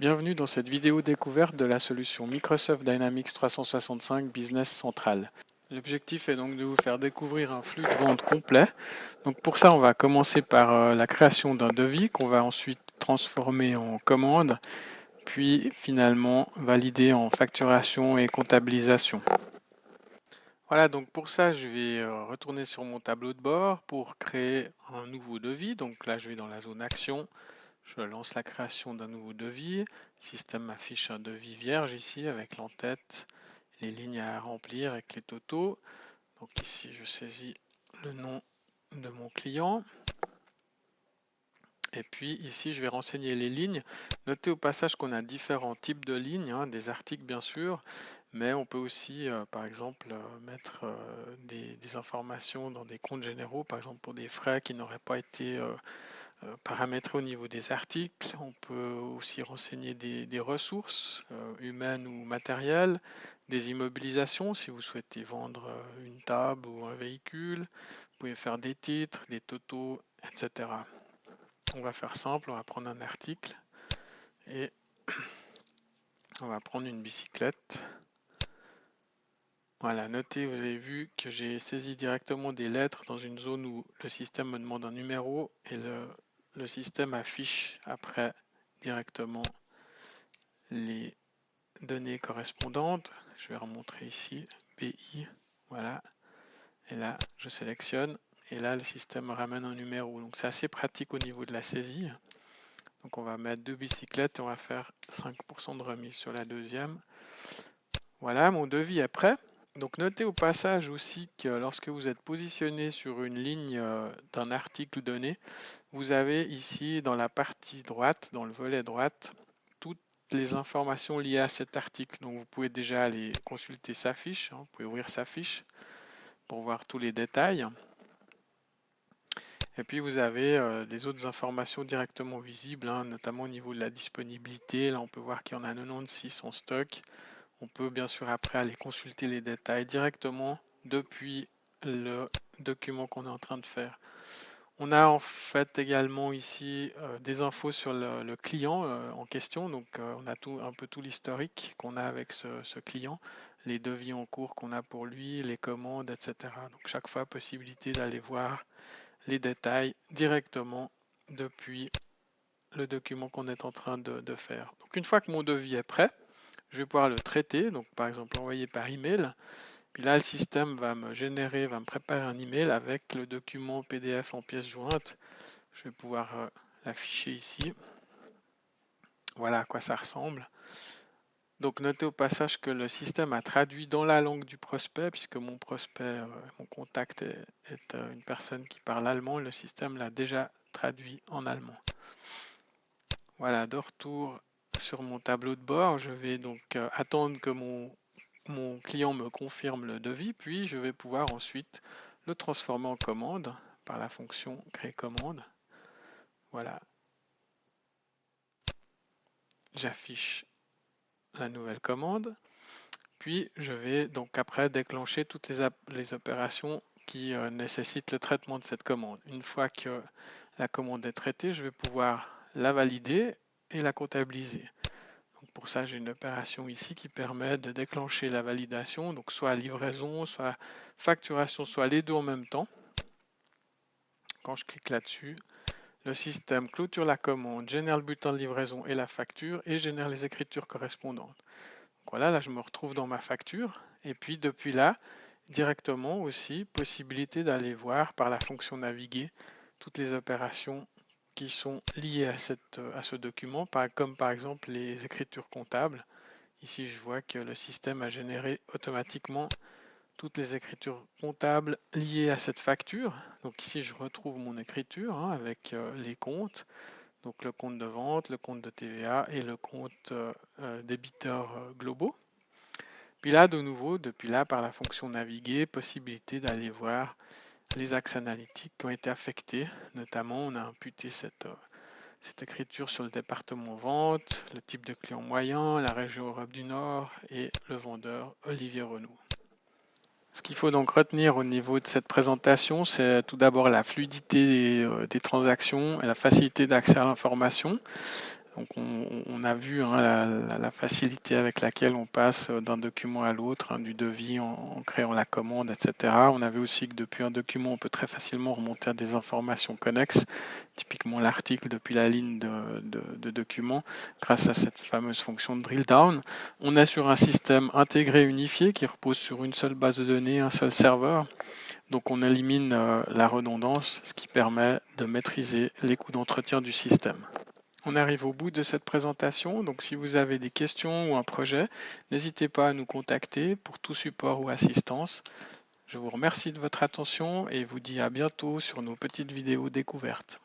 Bienvenue dans cette vidéo découverte de la solution Microsoft Dynamics 365 Business Central. L'objectif est donc de vous faire découvrir un flux de vente complet. Donc pour ça, on va commencer par la création d'un devis qu'on va ensuite transformer en commande, puis finalement valider en facturation et comptabilisation. Voilà, donc pour ça, je vais retourner sur mon tableau de bord pour créer un nouveau devis. Donc là, je vais dans la zone action. Je lance la création d'un nouveau devis. Le système m'affiche un devis vierge ici avec l'entête, les lignes à remplir avec les totaux. Donc ici, je saisis le nom de mon client. Et puis ici, je vais renseigner les lignes. Notez au passage qu'on a différents types de lignes, des articles bien sûr, mais on peut aussi, par exemple, mettre des informations dans des comptes généraux, par exemple pour des frais qui n'auraient pas été paramétrer au niveau des articles. On peut aussi renseigner des ressources humaines ou matérielles, des immobilisations si vous souhaitez vendre une table ou un véhicule. Vous pouvez faire des titres, des totaux, etc. On va faire simple, on va prendre un article et on va prendre une bicyclette. Voilà, notez, vous avez vu que j'ai saisi directement des lettres dans une zone où le système me demande un numéro et le système affiche après directement les données correspondantes. Je vais remontrer ici, BI, voilà. Et là, je sélectionne et là, le système me ramène un numéro. Donc c'est assez pratique au niveau de la saisie. Donc on va mettre 2 bicyclettes et on va faire 5% de remise sur la deuxième. Voilà, mon devis est prêt. Donc notez au passage aussi que lorsque vous êtes positionné sur une ligne d'un article donné, vous avez ici dans la partie droite, dans le volet droite, toutes les informations liées à cet article. Donc vous pouvez déjà aller consulter sa fiche, vous pouvez ouvrir sa fiche pour voir tous les détails. Et puis vous avez des autres informations directement visibles, notamment au niveau de la disponibilité. Là on peut voir qu'il y en a 96 en stock. On peut bien sûr après aller consulter les détails directement depuis le document qu'on est en train de faire. On a en fait également ici des infos sur le client en question. Donc on a un peu tout l'historique qu'on a avec ce client, les devis en cours qu'on a pour lui, les commandes, etc. Donc chaque fois, possibilité d'aller voir les détails directement depuis le document qu'on est en train de faire. Donc une fois que mon devis est prêt, je vais pouvoir le traiter, donc par exemple l'envoyer par email. Puis là, le système va me générer, va me préparer un email avec le document PDF en pièces jointes. Je vais pouvoir l'afficher ici. Voilà à quoi ça ressemble. Donc notez au passage que le système a traduit dans la langue du prospect, puisque mon prospect, mon contact est une personne qui parle allemand. Le système l'a déjà traduit en allemand. Voilà, de retour sur mon tableau de bord, je vais donc attendre que mon client me confirme le devis, puis je vais pouvoir ensuite le transformer en commande par la fonction créer commande. Voilà, j'affiche la nouvelle commande, puis je vais donc après déclencher toutes les opérations qui nécessitent le traitement de cette commande. Une fois que la commande est traitée, je vais pouvoir la valider et la comptabiliser. Donc pour ça, j'ai une opération ici qui permet de déclencher la validation, donc soit livraison, soit facturation, soit les deux en même temps. Quand je clique là-dessus, le système clôture la commande, génère le bulletin de livraison et la facture et génère les écritures correspondantes. Donc voilà, là je me retrouve dans ma facture et puis depuis là, directement aussi, possibilité d'aller voir par la fonction naviguer toutes les opérations qui sont liées à ce document, comme par exemple les écritures comptables. Ici, je vois que le système a généré automatiquement toutes les écritures comptables liées à cette facture. Donc ici, je retrouve mon écriture avec les comptes, donc le compte de vente, le compte de TVA et le compte débiteurs globaux. Puis là, de nouveau, depuis là, par la fonction naviguer, possibilité d'aller voir les axes analytiques qui ont été affectés. Notamment, on a imputé cette écriture sur le département vente, le type de client moyen, la région Europe du Nord et le vendeur Olivier Renaud. Ce qu'il faut donc retenir au niveau de cette présentation, c'est tout d'abord la fluidité des transactions et la facilité d'accès à l'information. Donc on a vu hein, la facilité avec laquelle on passe d'un document à l'autre, hein, du devis en créant la commande, etc. On a vu aussi que depuis un document, on peut très facilement remonter à des informations connexes, typiquement l'article depuis la ligne de document, grâce à cette fameuse fonction de drill down. On est sur un système intégré unifié qui repose sur une seule base de données, un seul serveur. Donc on élimine la redondance, ce qui permet de maîtriser les coûts d'entretien du système. On arrive au bout de cette présentation, donc si vous avez des questions ou un projet, n'hésitez pas à nous contacter pour tout support ou assistance. Je vous remercie de votre attention et vous dis à bientôt sur nos petites vidéos découvertes.